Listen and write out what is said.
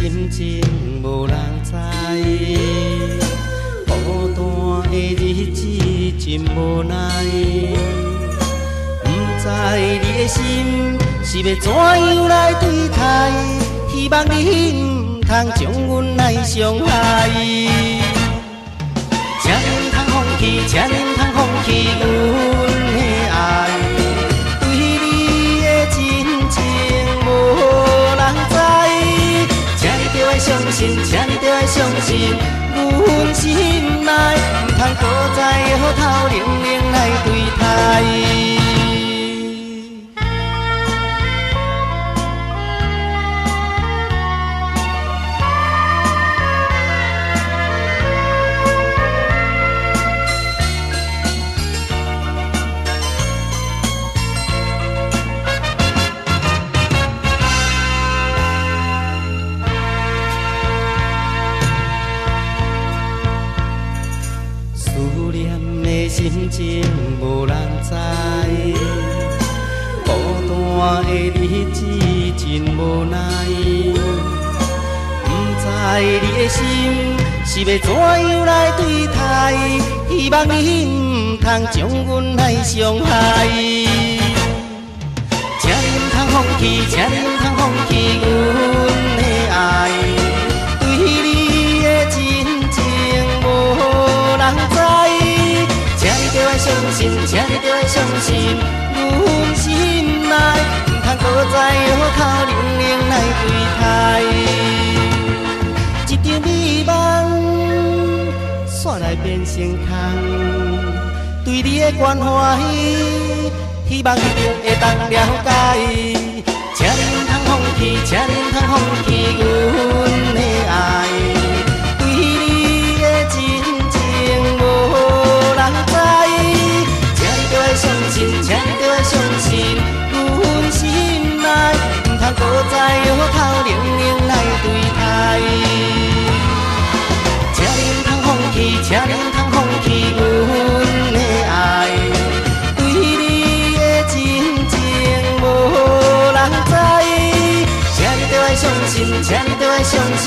心情无人知，孤单的日子真无奈。不知你的心是要怎样来对待，希望你不通将阮来伤害。请你唔通放弃，请你唔通放弃阮的爱，对你的真情无人知。请你着爱相信，请你着爱相信，阮心内唔通搁再予头冷冷来对待。心情无人知，孤单的日子真无奈。不知你的心是要怎样来对待，希望你不通将阮来伤害。请你唔通放弃，请你唔通放弃阮的爱，对你的真情无人知。请你着爱相信，请你着爱相信，阮心内唔通搁再予头冷冷来对待。一场美梦煞来变成空，对你的关欢喜，希望一定会当了解。请你唔通放弃，请你唔通放弃阮的爱，对你的真情无人知。相信，请你着爱相信，阮心内唔通搁再予头冷冷来对待。请你唔通放弃，请你唔通放弃阮的爱，对你的真情无人知。请你着爱相信，请你着爱相信，